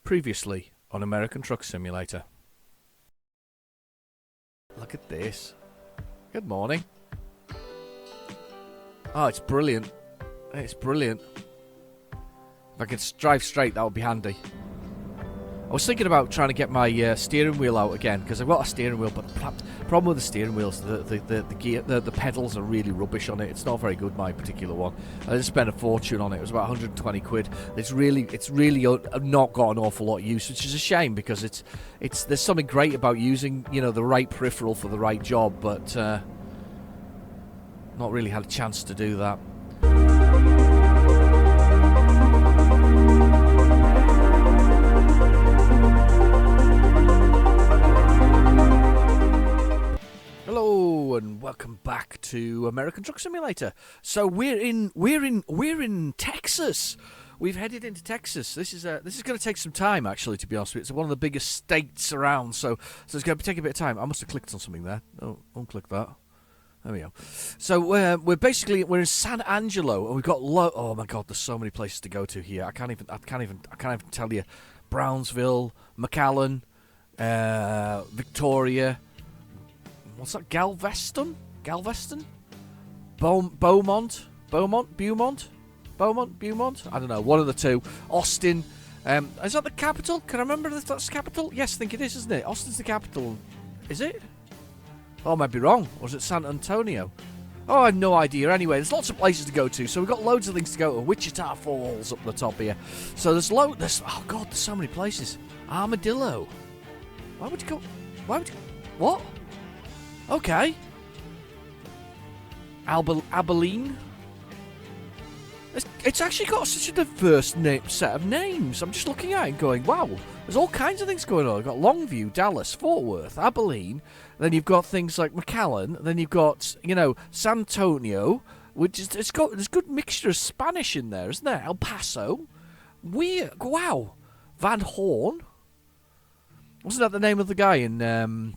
Previously on American Truck Simulator. Look at this. Good morning. Oh, it's brilliant. It's brilliant. If I could drive straight, that would be handy. I was thinking about trying to get my steering wheel out again, because I've got a steering wheel, but the problem with the steering wheel is the pedals are really rubbish on it. It's not very good, my particular one. I just spent a fortune on it. It was about 120 quid. It's really not got an awful lot of use, which is a shame, because there's something great about using, the right peripheral for the right job, but not really had a chance to do that. Hello and welcome back to American Truck Simulator. So we're in Texas. We've headed into Texas. This is going to take some time, actually, to be honest with you. It's one of the biggest states around, so it's going to take a bit of time. I must have clicked on something there. Oh, unclick that. There we go. So we're in San Angelo, and we've got oh my God, there's so many places to go to here. I can't even tell you. Brownsville, McAllen, Victoria. What's that? Galveston? Beaumont? I don't know. One of the two. Austin. Is that the capital? Can I remember if that's the capital? Yes, I think it is, isn't it? Austin's the capital. Is it? Oh, I might be wrong. Or is it San Antonio? Oh, I have no idea. Anyway, there's lots of places to go to, so we've got loads of things to go to. Wichita Falls up the top here. So there's oh God, there's so many places. Armadillo. Why would you go? What? Okay. Abilene. It's actually got such a diverse set of names. I'm just looking at it and going, wow, there's all kinds of things going on. You've got Longview, Dallas, Fort Worth, Abilene. Then you've got things like McAllen. Then you've got, San Antonio, which is there's a good mixture of Spanish in there, isn't there? El Paso. Weird. Wow. Van Horn. Wasn't that the name of the guy in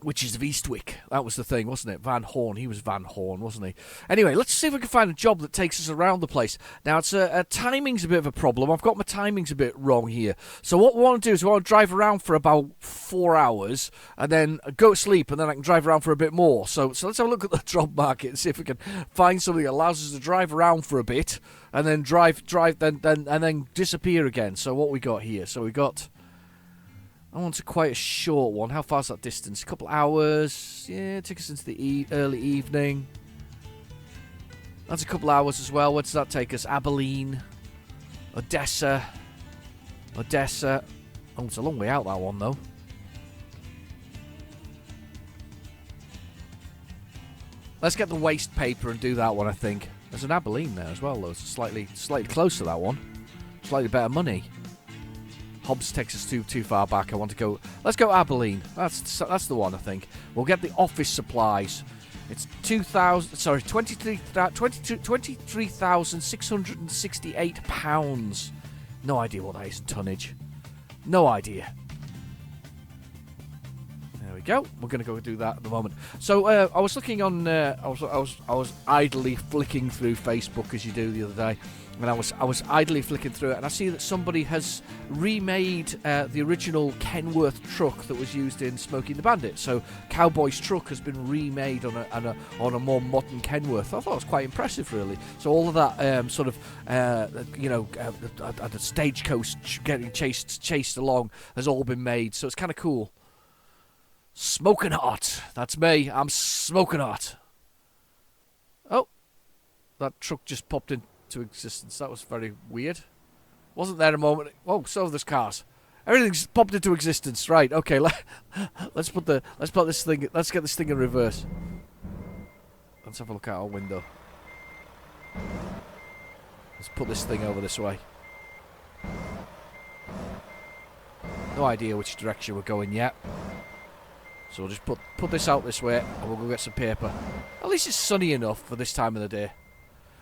Witches of Eastwick? That was the thing, wasn't it? Van Horn. He was Van Horn, wasn't he? Anyway, let's see if we can find a job that takes us around the place. Now, it's timing's a bit of a problem. I've got my timings a bit wrong here. So what we want to do is we want to drive around for about 4 hours and then go to sleep, and then I can drive around for a bit more. So let's have a look at the job market and see if we can find something that allows us to drive around for a bit and then then disappear again. So what we got here? So we got... I want quite a short one. How far's that distance? A couple hours. Yeah, take us into the early evening. That's a couple hours as well. Where does that take us? Abilene. Odessa. Oh, it's a long way out, that one, though. Let's get the waste paper and do that one, I think. There's an Abilene there as well, though. It's slightly close to that one. Slightly better money. Hobbs takes us too far back. I want to go... Let's go Abilene. That's the one, I think. We'll get the office supplies. It's £23,668. No idea what that is in tonnage. No idea. There we go. We're going to go do that at the moment. So I was looking on... I was idly flicking through Facebook, as you do the other day. And I was idly flicking through it, and I see that somebody has remade the original Kenworth truck that was used in Smokey and the Bandit. So Cowboy's truck has been remade on a more modern Kenworth. I thought it was quite impressive, really. So all of that a stagecoach getting chased along has all been made. So it's kind of cool. Smoking hot. That's me. I'm smoking hot. Oh, that truck just popped into existence. That was very weird. Wasn't there a moment? Oh, so there's cars. Everything's popped into existence. Right. Okay. Let's put this thing. Let's get this thing in reverse. Let's have a look out our window. Let's put this thing over this way. No idea which direction we're going yet. So we'll just put this out this way, and we'll go get some paper. At least it's sunny enough for this time of the day.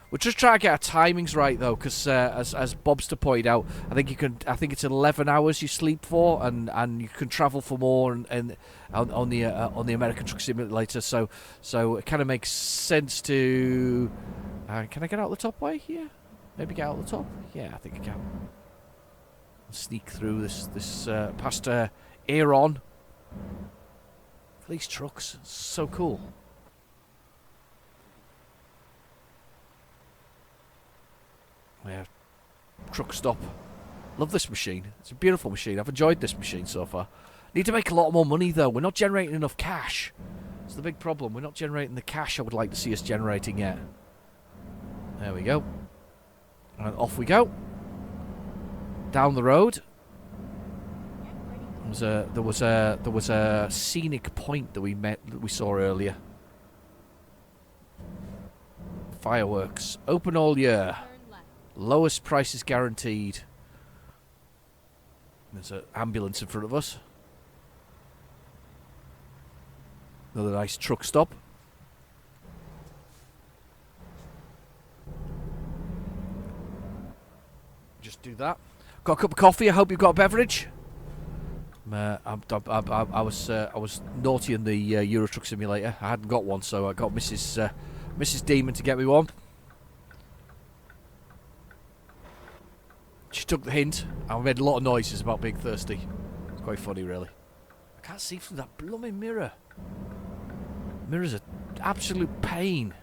We'll just try to get our timings right, though, because as Bobster pointed out, I think it's 11 hours you sleep for, and you can travel for more, and on the American Truck Simulator. So it kind of makes sense to. Can I get out the top way here? Maybe get out the top. Yeah, I think I can. Sneak through this past Aeron. These trucks, so cool. Yeah, truck stop. Love this machine. It's a beautiful machine. I've enjoyed this machine so far. Need to make a lot more money though. We're not generating enough cash. It's the big problem. We're not generating the cash I would like to see us generating yet. There we go. And off we go. Down the road. There was a scenic point that we saw earlier. Fireworks. Open all year. Lowest prices guaranteed. There's an ambulance in front of us. Another nice truck stop. Just do that. Got a cup of coffee. I hope you've got a beverage. I was naughty in the Euro Truck Simulator. I hadn't got one, so I got Mrs. Demon to get me one. She took the hint. I made a lot of noises about being thirsty. It's quite funny, really. I can't see through that blooming mirror. Mirror's an absolute pain.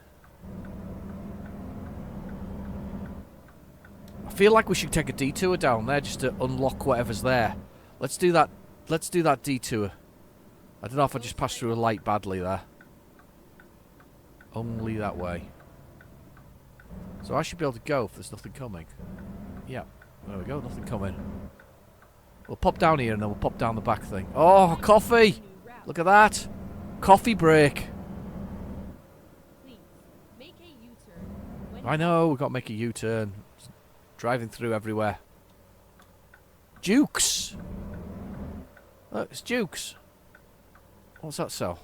I feel like we should take a detour down there just to unlock whatever's there. Let's do that. Let's do that detour. I don't know if I just passed through a light badly there. Only that way. So I should be able to go if there's nothing coming. Yeah. There we go, nothing coming. We'll pop down here and then we'll pop down the back thing. Oh, coffee! Look at that! Coffee break! I know, we've got to make a U-turn. Driving through everywhere. Dukes! Look, it's Dukes. What's that sell?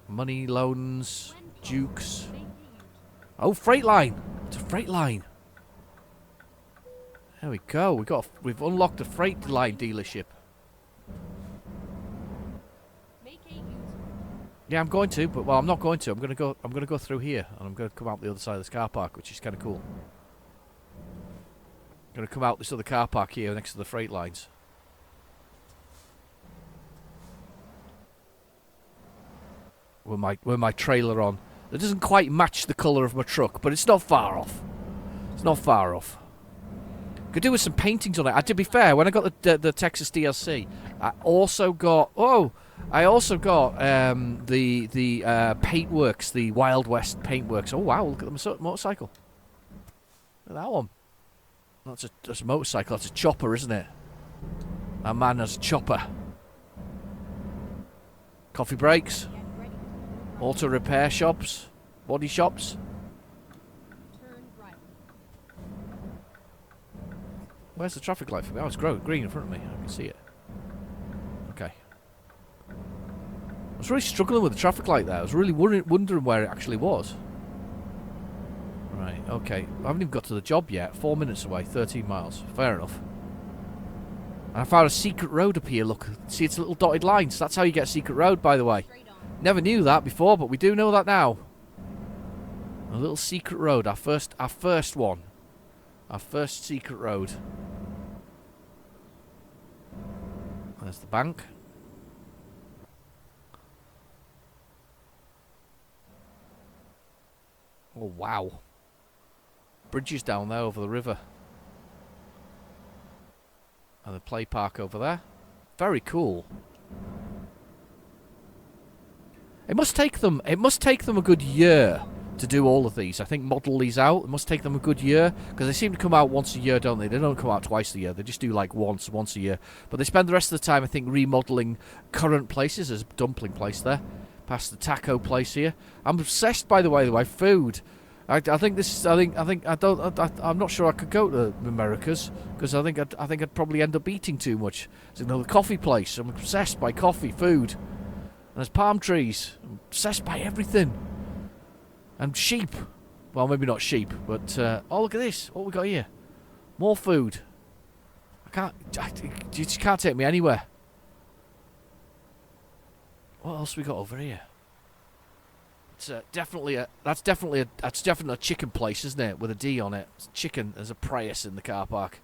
Money, loans, Dukes. Oh, freight line! It's a freight line. There we go. We've unlocked a freight line dealership. Yeah, I'm going to, but well, I'm not going to. I'm gonna go through here, and I'm gonna come out the other side of this car park, which is kind of cool. I'm gonna come out this other car park here next to the freight lines. With my trailer on. It doesn't quite match the colour of my truck, but it's not far off. It's not far off. Could do with some paintings on it. To be fair, when I got the Texas DLC, I also got the Paintworks, the Wild West Paintworks. Oh wow! Look at the motorcycle. Look at that one. That's a motorcycle. That's a chopper, isn't it? A man has a chopper. Coffee breaks. Auto repair shops. Body shops. Where's the traffic light for me? Oh, it's green in front of me. I can see it. Okay. I was really struggling with the traffic light there. I was really wondering where it actually was. Right, okay. I haven't even got to the job yet. 4 minutes away, 13 miles. Fair enough. And I found a secret road up here, look. See, it's little dotted lines. That's how you get a secret road, by the way. Never knew that before, but we do know that now. A little secret road. Our first one. Our first secret road. There's the bank. Oh, wow. Bridges down there over the river. And the play park over there. Very cool. It must take them a good year to do all of these. I think model these out. It must take them a good year because they seem to come out once a year, don't they? They don't come out twice a year. They just do like once a year. But they spend the rest of the time, I think, remodeling current places. There's a dumpling place there, past the taco place here. I'm obsessed, by the way, food. I think this. I'm not sure I could go to Americas because I think I'd probably end up eating too much. There's another coffee place. I'm obsessed by coffee, food. And there's palm trees. I'm obsessed by everything. And sheep. Well, maybe not sheep, but... oh, look at this. What we got here? More food. You just can't take me anywhere. What else we got over here? It's that's definitely a chicken place, isn't it? With a D on it. It's chicken. There's a Prius in the car park.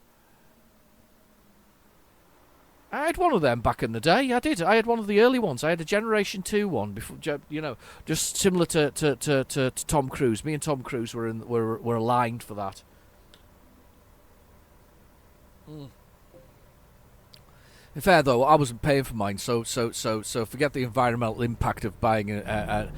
I had one of them back in the day. I did. I had one of the early ones. I had a Generation 2 one before, just similar to Tom Cruise. Me and Tom Cruise were aligned for that. In fair though, I wasn't paying for mine, so forget the environmental impact of buying a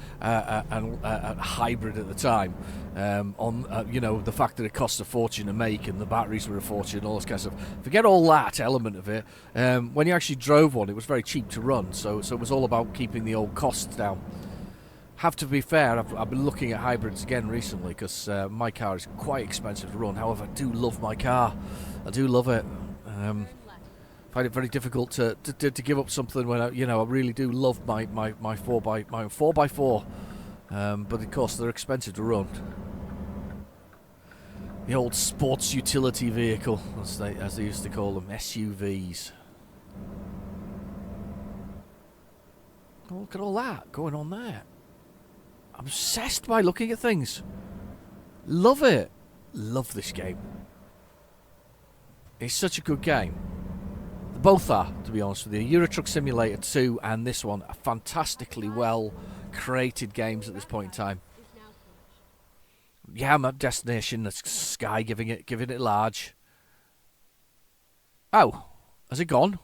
hybrid at the time. The fact that it cost a fortune to make and the batteries were a fortune and all this kind of stuff. Forget all that element of it. When you actually drove one, it was very cheap to run, so it was all about keeping the old costs down. Have to be fair, I've been looking at hybrids again recently because my car is quite expensive to run. However, I do love my car. I do love it. Find it very difficult to give up something when I really do love my 4x4. But of course they're expensive to run. The old sports utility vehicle, as they used to call them, SUVs. Oh, look at all that going on there. I'm obsessed by looking at things. Love it. Love this game. It's such a good game. Both are, to be honest with you. Euro Truck Simulator 2 and this one are fantastically well created games at this point in time. Yeah, I'm at destination. That's Sky giving it large. Oh, has it gone?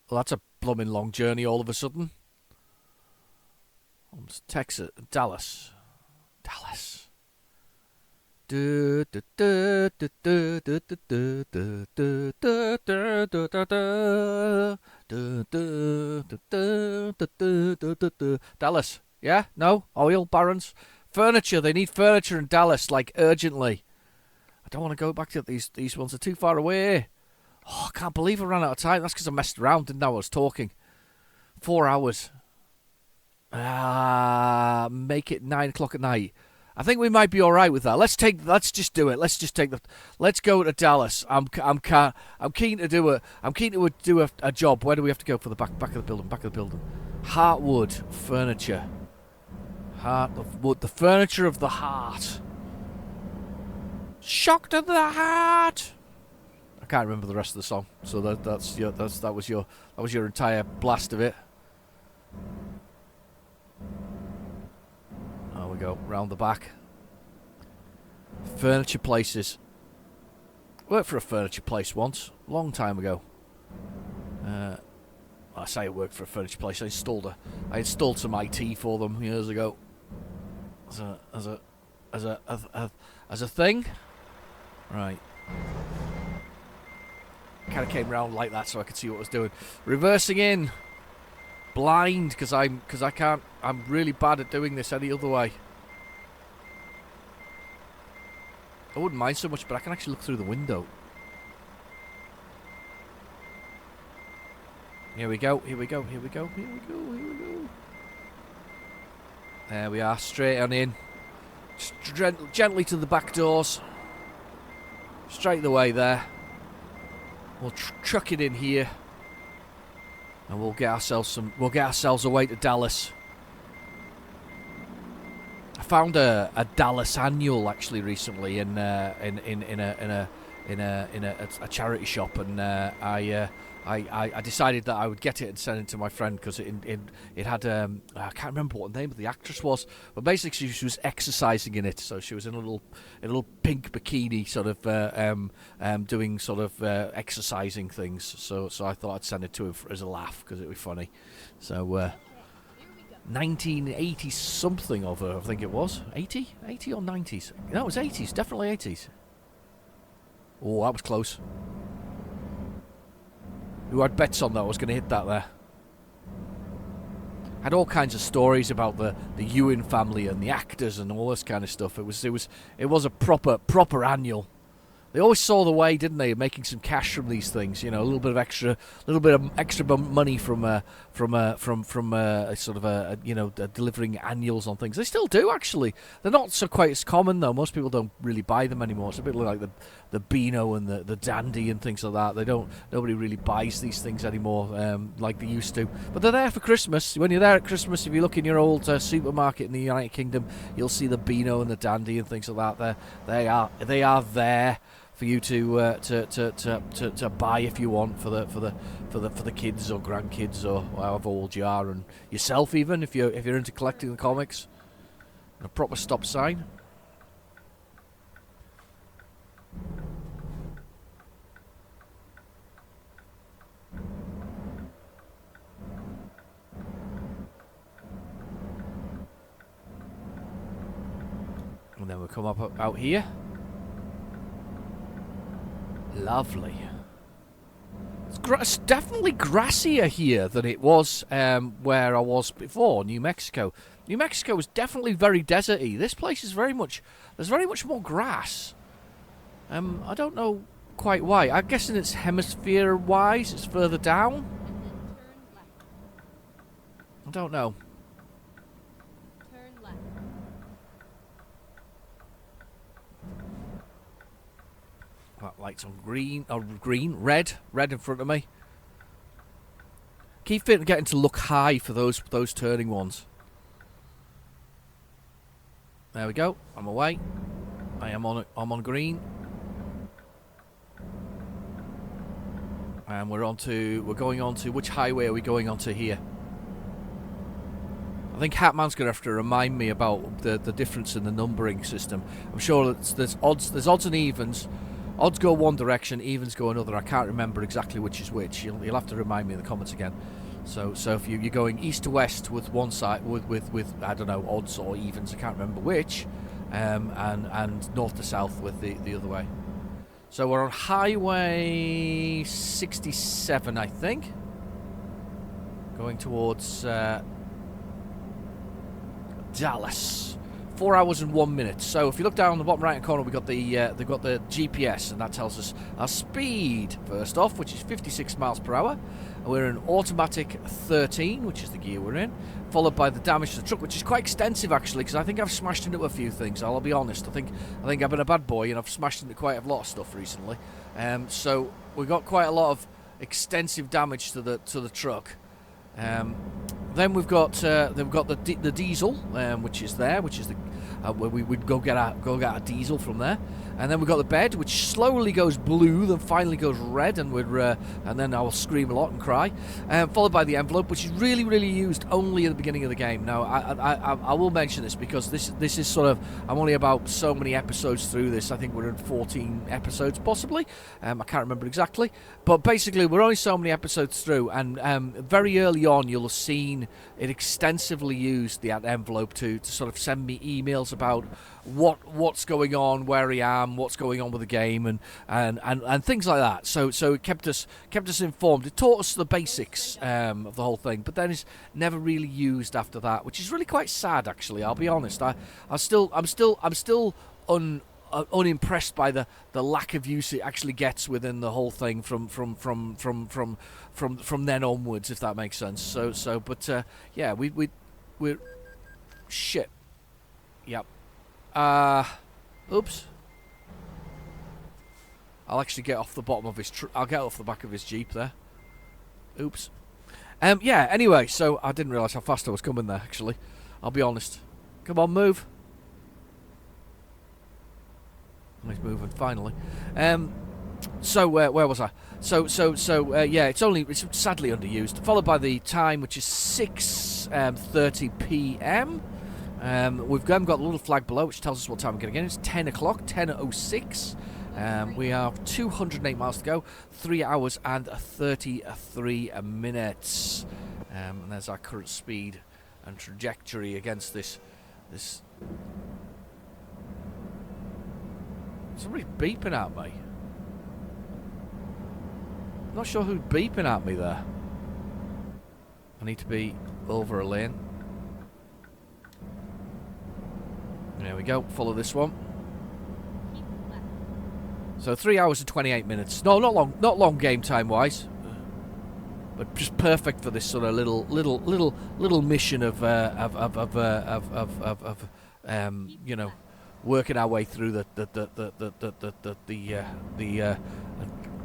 Well, that's a blooming long journey all of a sudden. Texas, Dallas. Dallas, yeah? No? Oil barons? Furniture, they need furniture in Dallas, like, urgently. I don't want to go back to these ones, are too far away. Oh, I can't believe I ran out of time. That's because I messed around, didn't I? I was talking. 4 hours. Make it 9 o'clock at night. I think we might be all right with that. Let's just do it. Let's go to Dallas. I'm keen to do a job. Where do we have to go for the back of the building? Back of the building. Heartwood furniture. Heart of wood. The furniture of the heart. Shock to the heart. I can't remember the rest of the song. So that was your entire blast of it. We go round the back. Furniture places. Worked for a furniture place once, long time ago. I say I worked for a furniture place. I installed some IT for them years ago. As a thing. Right. Kind of came round like that so I could see what I was doing. Reversing in. Blind because I'm really bad at doing this any other way. I wouldn't mind so much, but I can actually look through the window. Here we go. There we are, straight on in. Just gently to the back doors. Straight the way there. We'll chuck it in here. And we'll get ourselves away to Dallas. I found a Dallas annual actually recently in a charity shop, and I decided that I would get it and send it to my friend because it had I can't remember what the name of the actress was, but basically she was exercising in it, so she was in a little pink bikini, sort of doing sort of exercising things. So I thought I'd send it to him as a laugh because it would be funny. So 1980 something of her, I think it was 80 or 90s. No, it was 80s, definitely 80s. Oh, that was close. Who had bets on that I was going to hit that there? Had all kinds of stories about the Ewan family and the actors and all this kind of stuff. It was a proper annual. they always saw the way, didn't they, of making some cash from these things. You know, a little bit of extra money from sort of delivering annuals on things. They still do, actually. They're not so quite as common though. Most people don't really buy them anymore. It's a bit like the Beano and the Dandy and things like that. Nobody really buys these things anymore like they used to. But they're there for Christmas. When you're there at Christmas, if you look in your old supermarket in the United Kingdom, you'll see the Beano and the Dandy and things like that. They are there for you to buy if you want for the kids or grandkids or however old you are, and yourself even if you're into collecting the comics. And a proper stop sign. And then we'll come up out here. Lovely. It's definitely grassier here than it was where I was before, New Mexico. New Mexico was definitely very deserty. This place is there's very much more grass. I don't know quite why. I'm guessing it's hemisphere-wise, it's further down. I don't know. Turn left. That light's on red in front of me. Keep getting to look high for those turning ones. There we go. I'm away. I'm on green. And we're going on to which highway are we going onto here? I think Hatman's going to have to remind me about the difference in the numbering system. I'm sure there's odds and evens. Odds go one direction, evens go another. I can't remember exactly which is which. You'll have to remind me in the comments again. So if you're going east to west with one side with I don't know, odds or evens, I can't remember which, and north to south with the other way. So we're on Highway 67, I think, going towards Dallas. 4 hours and 1 minute. So if you look down in the bottom right hand corner, they've got the GPS, and that tells us our speed first off, which is 56 miles per hour. And we're in automatic 13, which is the gear we're in, followed by the damage to the truck, which is quite extensive actually, because I think I've smashed into a few things. I'll be honest. I think I've been a bad boy, and I've smashed into quite a lot of stuff recently. So we've got quite a lot of extensive damage to the truck. Then we've got the diesel, which is the where we'd go get a diesel from there, and then we've got the bed, which slowly goes blue, then finally goes red, and and then I will scream a lot and cry, followed by the envelope, which is really used only at the beginning of the game. Now I will mention this because this is sort of, I'm only about so many episodes through this. I think we're in 14 episodes possibly. I can't remember exactly, but basically we're only so many episodes through, and very early on you'll have seen it extensively used, the envelope, to sort of send me emails about what's going on, where I am, what's going on with the game, and things like that. So it kept us informed. It taught us the basics of the whole thing, but then it's never really used after that, which is really quite sad actually. I'll be honest. I'm still unimpressed by the lack of use it actually gets within the whole thing from then onwards, if that makes sense. But yeah, we're shit. Yep. Oops. I'll actually get off the bottom of his. I'll get off the back of his Jeep there. Oops. Yeah. Anyway, so I didn't realise how fast I was coming there. Actually, I'll be honest. Come on, move. He's moving finally. So where was I? Yeah, it's sadly underused. Followed by the time, which is 6:30 p.m. We've got the little flag below, which tells us what time we're going to get. It's 10 o'clock, 10:06. We have 208 miles to go, 3 hours and 33 minutes. And there's our current speed and trajectory against this. Somebody's beeping at me. Not sure who's beeping at me there. I need to be over a lane. There we go. Follow this one. So 3 hours and 28 minutes. No, not long game time wise, but just perfect for this sort of little mission of you know, working our way through the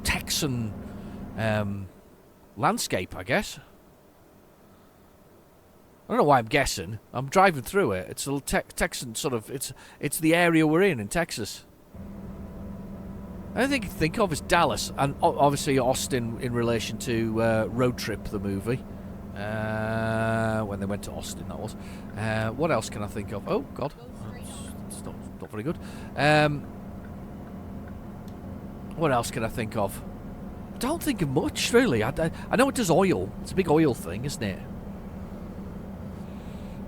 Texan landscape, I guess. I don't know why I'm guessing. I'm driving through it. It's a little Texan sort of. It's the area we're in Texas. I think you think of is Dallas, and obviously Austin in relation to Road Trip, the movie. When they went to Austin, that was. What else can I think of? Oh, God. It's not very good. What else can I think of? I don't think of much, really. I know it does oil. It's a big oil thing, isn't it?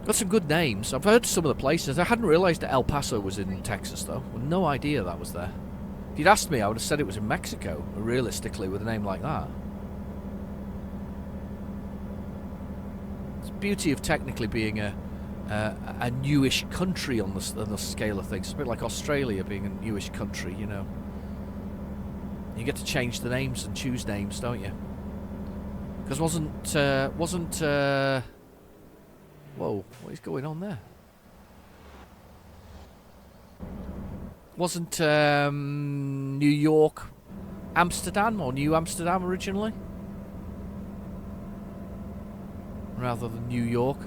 Got some good names. I've heard some of the places. I hadn't realised that El Paso was in Texas, though. No idea that was there. If you'd asked me, I would have said it was in Mexico, realistically, with a name like that. It's the beauty of technically being a newish country on the scale of things. It's a bit like Australia being a newish country, you know. You get to change the names and choose names, don't you? Because wasn't whoa, what is going on there? Wasn't New York Amsterdam or New Amsterdam originally? Rather than New York.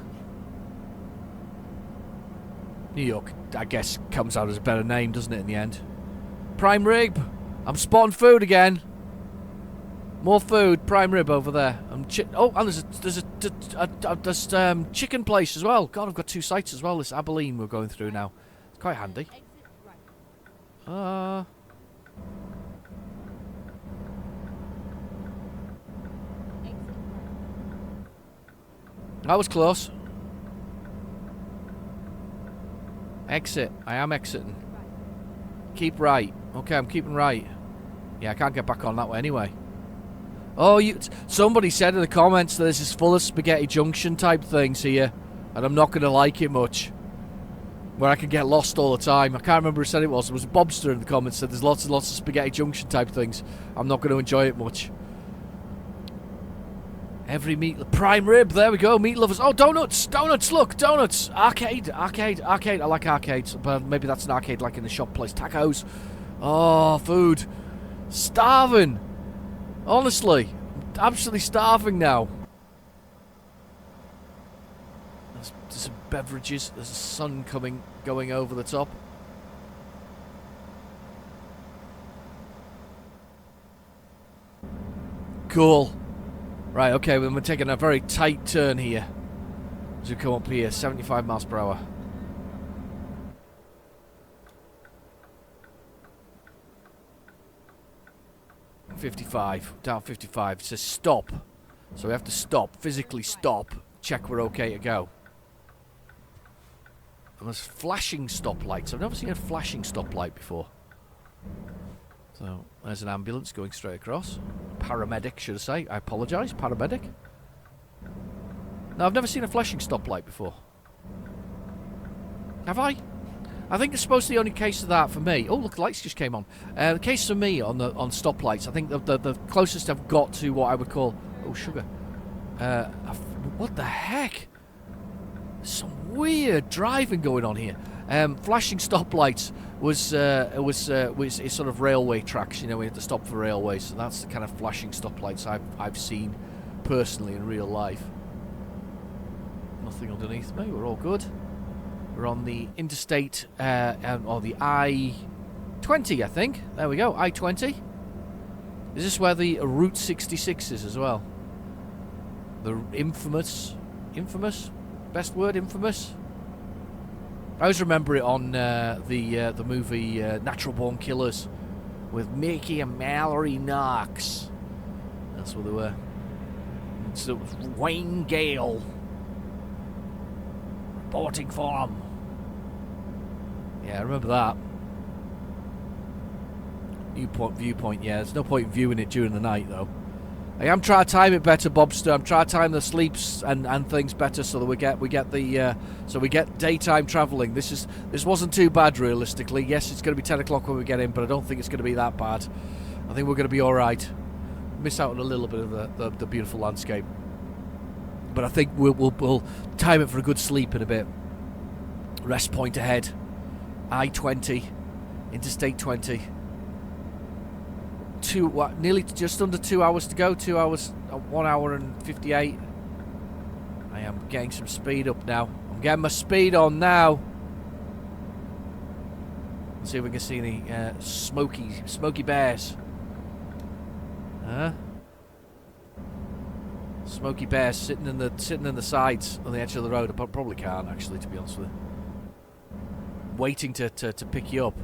New York, I guess, comes out as a better name, doesn't it, in the end? Prime rib! I'm spotting food again! More food, prime rib over there. Oh, and there's chicken place as well. God, I've got two sites as well. This Abilene we're going through now. It's quite handy. That was close. Exit. I am exiting. Keep right. Okay, I'm keeping right. Yeah, I can't get back on that way anyway. Oh, somebody said in the comments that this is full of Spaghetti Junction type things here, and I'm not going to like it much. Where I can get lost all the time. I can't remember who said it was. It was Bobster in the comments said there's lots and lots of Spaghetti Junction type things. I'm not going to enjoy it much. Every meat... Prime rib, there we go. Meat lovers. Oh, donuts! Donuts, look! Donuts! Arcade. I like arcades. But maybe that's an arcade like in the shop place. Tacos. Oh, food. Starving. Honestly, I'm absolutely starving now. There's some beverages. There's a sun going over the top. Cool. Right, okay, we're taking a very tight turn here as we come up here. 75 miles per hour. Down 55. It says stop. So we have to stop, physically stop, check we're okay to go. And there's flashing stoplights. I've never seen a flashing stoplight before. So there's an ambulance going straight across. Paramedic, should I say. I apologise, paramedic. No, I've never seen a flashing stoplight before. Have I? I think it's supposed to be the only case of that for me. Oh, look, the lights just came on. The case for me on stoplights, I think the closest I've got to what I would call... Oh, sugar. What the heck? Some weird driving going on here. Flashing stoplights was sort of railway tracks. You know, we had to stop for railways. So that's the kind of flashing stoplights I've seen personally in real life. Nothing underneath me. We're all good. We're on the interstate, or the I-20, I think. There we go, I-20. Is this where the Route 66 is as well? The infamous? Best word, infamous? I always remember it on the movie Natural Born Killers with Mickey and Mallory Knox. That's what they were. So it was Wayne Gale reporting for him. Yeah, I remember that. Viewpoint, yeah. There's no point in viewing it during the night, though. I am trying to time it better, Bobster. I'm trying to time the sleeps and things better so that we get daytime travelling. This wasn't too bad realistically. Yes, it's going to be 10 o'clock when we get in, but I don't think it's going to be that bad. I think we're going to be all right. Miss out on a little bit of the beautiful landscape, but I think we'll time it for a good sleep in a bit. Rest point ahead. I-20, Interstate 20. Nearly just under 2 hours to go. 2 hours, 1 hour and 58. I am getting some speed up now. I'm getting my speed on now. Let's see if we can see any smoky bears. Huh? Smoky bears sitting in the sides on the edge of the road. I probably can't actually, to be honest with you. Waiting to pick you up.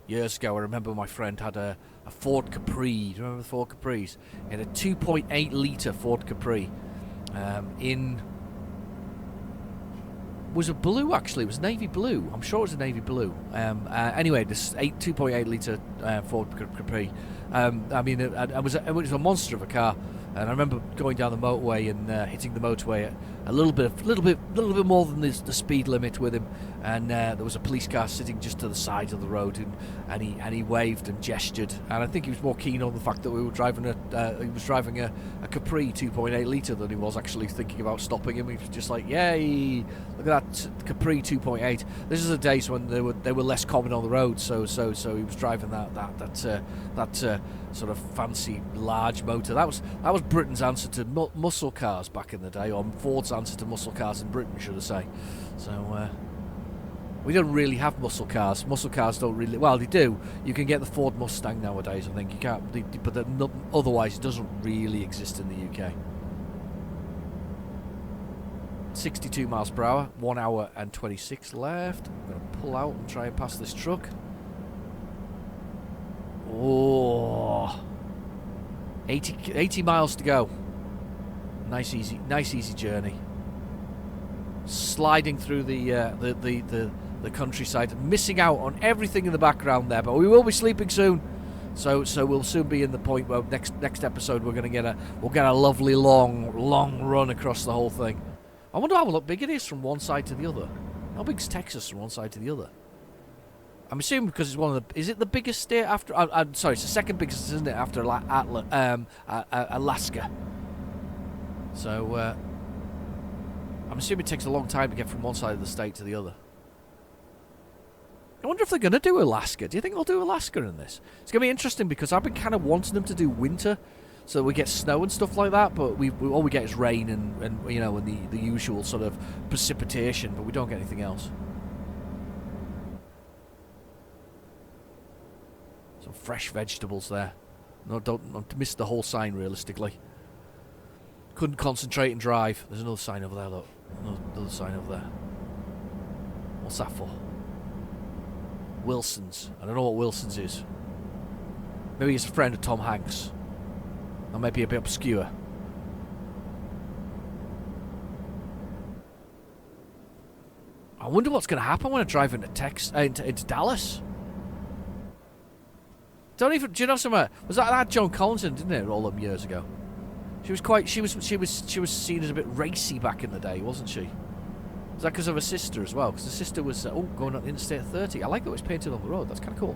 Years ago, I remember my friend had a Ford Capri. Do you remember the Ford Capris? He had a 2.8 litre Ford Capri. Was it blue actually? It was navy blue. I'm sure it was a navy blue. Anyway, this 2.8 litre Ford Capri. It was a monster of a car. And I remember going down the motorway and hitting the motorway at a little bit more than the speed limit with him. And there was a police car sitting just to the side of the road, and he waved and gestured. And I think he was more keen on the fact that he was driving a Capri 2.8 litre than he was actually thinking about stopping him. He was just like, "Yay! Look at that Capri 2.8." This is the days when they were less common on the road. So he was driving that sort of fancy large motor. That was Britain's answer to muscle cars back in the day, or Ford's answer to muscle cars in Britain, should I say. So we don't really have muscle cars. Muscle cars don't really. Well, they do. You can get the Ford Mustang nowadays. I think you can't. Otherwise, it doesn't really exist in the UK. 62 miles per hour. 1 hour and 26 left. I'm going to pull out and try and pass this truck. Oh, 80 miles to go. Nice easy journey. Sliding through the countryside, missing out on everything in the background there, but we will be sleeping soon. So we'll soon be in the point where next episode we'll get a lovely long run across the whole thing. I wonder how big it is from one side to the other. How big's Texas from one side to the other? I'm assuming because it's is it the biggest state after? I'm sorry, it's the second biggest, isn't it, after Alaska? So I'm assuming it takes a long time to get from one side of the state to the other. I wonder if they're going to do Alaska. Do you think they'll do Alaska in this? It's going to be interesting because I've been kind of wanting them to do winter, so we get snow and stuff like that. But all we get is rain and the usual sort of precipitation, but we don't get anything else. Some fresh vegetables there. No, don't miss the whole sign realistically. Couldn't concentrate and drive. There's another sign over there, look. Another sign over there. What's that for? Wilson's. I don't know what Wilson's is. Maybe he's a friend of Tom Hanks. Or maybe a bit obscure. I wonder what's going to happen when I drive into Dallas. Do you know somewhere? Was that Joan Collinson, didn't it, all them years ago? She was seen as a bit racy back in the day, wasn't she? Is that because of her sister as well? Because the sister was going on Interstate 30. I like that it was painted on the road. That's kind of cool.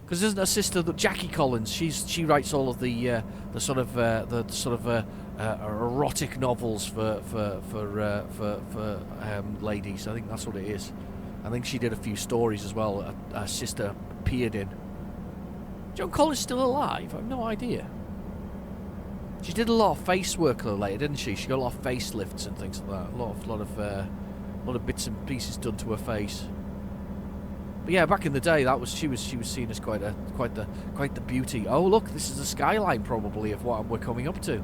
Because isn't her sister Jackie Collins? She writes all of the erotic novels for ladies. I think that's what it is. I think she did a few stories as well. Her sister appeared in. Joan Collins still alive? I have no idea. She did a lot of face work later, didn't she? She got a lot of facelifts and things like that. A lot of bits and pieces done to her face. But yeah, back in the day, she was seen as quite the beauty. Oh look, this is the skyline probably of what we're coming up to.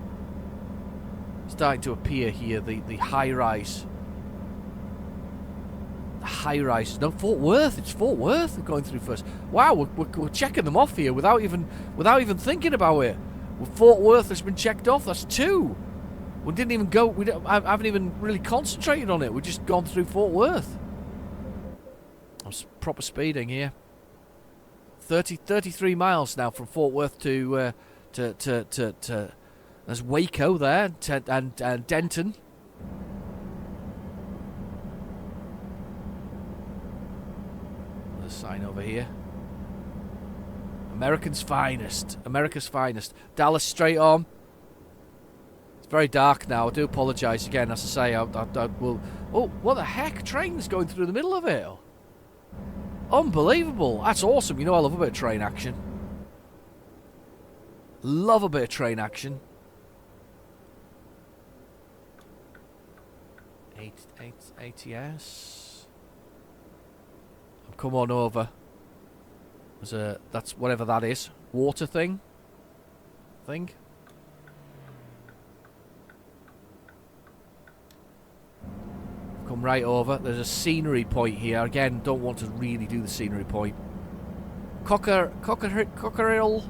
Starting to appear here, the high rise. The high rise. No, Fort Worth. It's Fort Worth we're going through first. Wow, we're checking them off here without even thinking about it. Well, Fort Worth has been checked off. That's 2. We didn't even go. I haven't even really concentrated on it. We've just gone through Fort Worth. I'm proper speeding here. 33 miles now from Fort Worth to There's Waco there, and Denton. There's a sign over here. America's finest. America's finest. Dallas straight on. It's very dark now. I do apologise again. As I say, I will... Oh, what the heck? Train's going through the middle of it. Unbelievable. That's awesome. You know I love a bit of train action. Love a bit of train action. ATS. Come on over. There's a... That's whatever that is. Water thing. Come right over. There's a scenery point here. Again, don't want to really do the scenery point. Cocker Hill?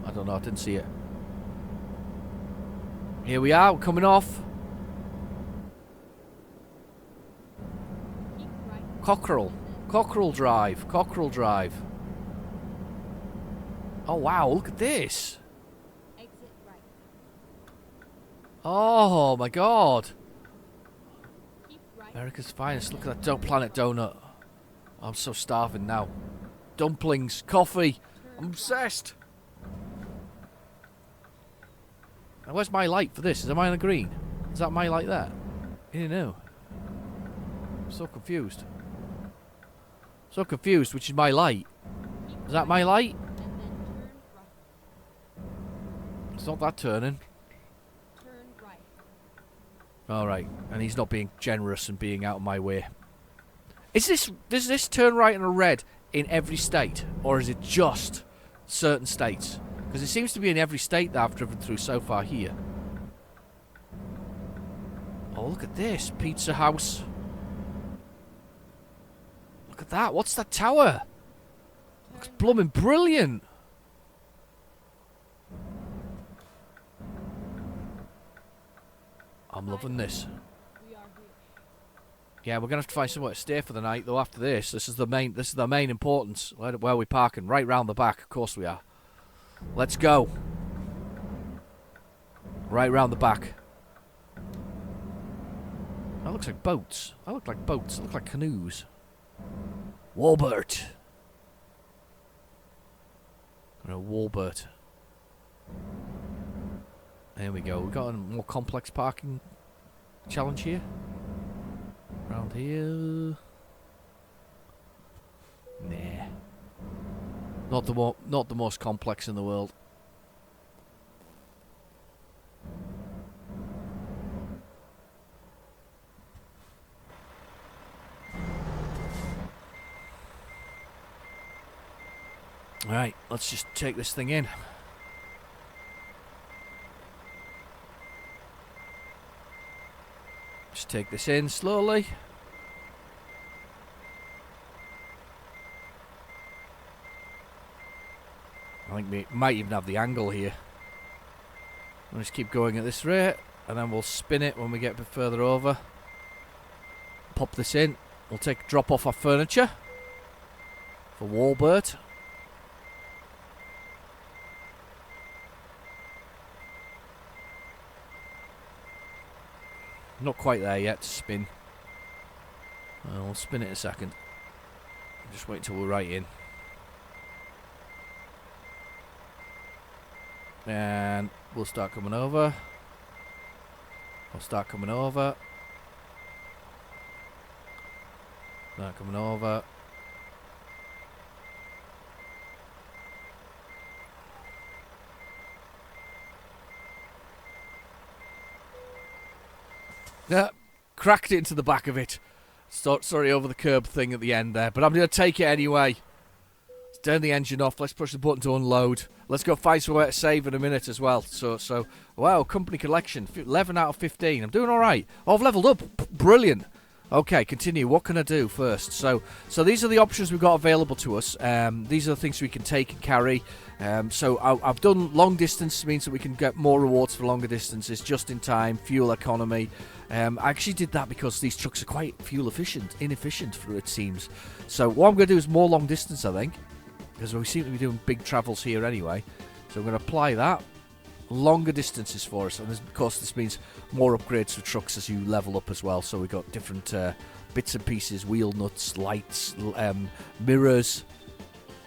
I don't know, I didn't see it. Here we are, we're coming off. Cockerell Drive. Oh wow, look at this. Oh my god. America's finest. Look at that Planet Donut. I'm so starving now. Dumplings, coffee. I'm obsessed. Now, where's my light for this? Is mine a green? Is that my light there? I don't know. I'm so confused. Which is my light? Is that my light? It's not that turning. Alright, and he's not being generous and being out of my way. Does this turn right in a red in every state? Or is it just certain states? Because it seems to be in every state that I've driven through so far here. Oh, look at this. Pizza House. Look at that. What's that tower? Looks blooming brilliant. I'm loving this. Yeah, we're gonna have to find somewhere to stay for the night though. After this, this is the main importance. Where are we parking? Right round the back. Of course we are. Let's go. Right round the back. That looks like boats. That look like boats. That look like canoes. Walbert. Walbert. There we go. We've got a more complex parking challenge here. Around here. Nah. Not the most complex in the world. Alright, let's just take this thing in. Just take this in slowly. I think we might even have the angle here. We'll just keep going at this rate, and then we'll spin it when we get a bit further over. Pop this in. We'll drop off our furniture for Walbert. Not quite there yet to spin. We'll spin it in a second. Just wait until we're right in. And we'll start coming over. I'll start coming over. Start coming over. Yeah, cracked it into the back of it. Sorry over the curb thing at the end there, but I'm going to take it anyway. Let's turn the engine off. Let's push the button to unload. Let's go find somewhere to save in a minute as well. So, wow, company collection, 11 out of 15. I'm doing all right. Oh, I've leveled up. Brilliant. Okay, continue. What can I do first? So these are the options we've got available to us. These are the things we can take and carry. So I've done long distance, means that we can get more rewards for longer distances, just in time, fuel economy. I actually did that because these trucks are quite inefficient for it seems. So what I'm going to do is more long distance, I think. because we seem to be doing big travels here anyway. So I'm going to apply that. Longer distances for us, and of course this means more upgrades for trucks as you level up as well. So we've got different bits and pieces, wheel nuts, lights, mirrors,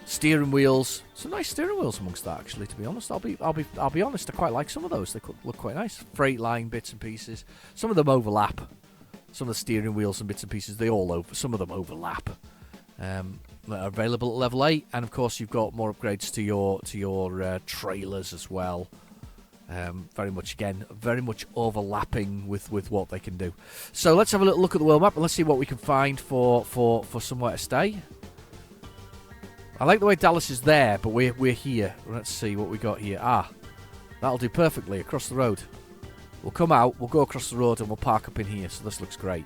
steering wheels. Some nice steering wheels amongst that, actually. To be honest, I'll be honest. I quite like some of those. They look quite nice. Freight line bits and pieces. Some of them overlap. Some of the steering wheels and bits and pieces, some of them overlap. That are available at level 8, and of course you've got more upgrades to your trailers as well. Very much overlapping with what they can do. So let's have a little look at the world map and let's see what we can find for somewhere to stay. I like the way Dallas is there, but we're here. Let's see what we got here. That'll do perfectly across the road. We'll come out, we'll go across the road, and we'll park up in here. So this looks great.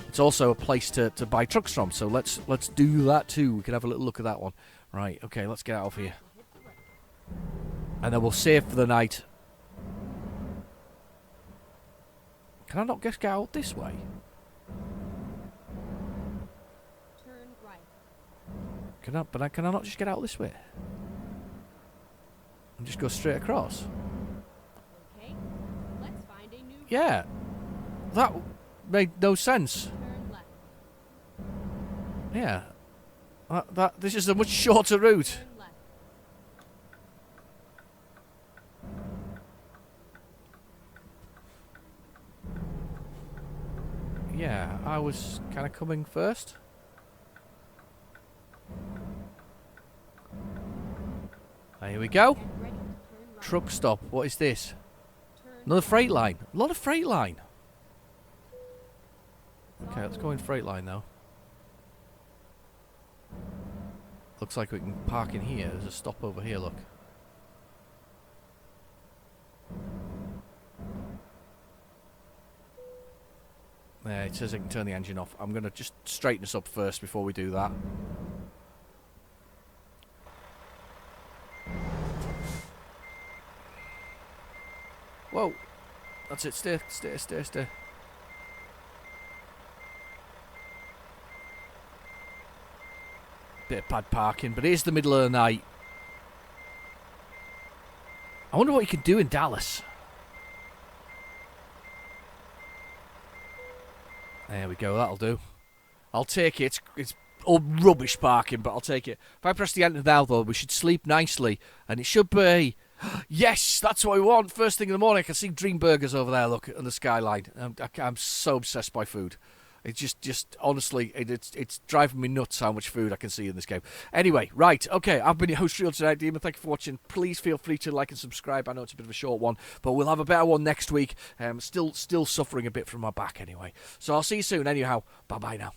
It's also a place to buy trucks from, so let's do that too. We can have a little look at that one. Right, okay, let's get out of here. And then we'll save for the night. Can I not just get out this way? Turn right. Can I not just get out this way? And just go straight across? Okay, let's find a new... Yeah. That made no sense. Turn left. Yeah. This is a much shorter route. Turn left. Yeah, I was kind of coming first. Here we go. Get ready to turn right. Truck stop. What is this? Turn Another freight line. A lot of freight line. left. Okay, let's go in freight line now. Looks like we can park in here. There's a stop over here, look. There, it says I can turn the engine off. I'm going to just straighten this up first before we do that. Whoa. That's it. Stay. Bit of bad parking, but it is the middle of the night. I wonder what you can do in Dallas. There we go, that'll do. I'll take it. It's all rubbish parking, but I'll take it. If I press the enter now, though, we should sleep nicely. And it should be... Yes, that's what we want. First thing in the morning, I can see Dream Burgers over there, look, on the skyline. I'm so obsessed by food. It's just honestly, it's driving me nuts how much food I can see in this game. Anyway, right, okay, I've been your host, Real Tonight Demon. Thank you for watching. Please feel free to like and subscribe. I know it's a bit of a short one, but we'll have a better one next week. Still suffering a bit from my back anyway. So I'll see you soon. Anyhow, bye-bye now.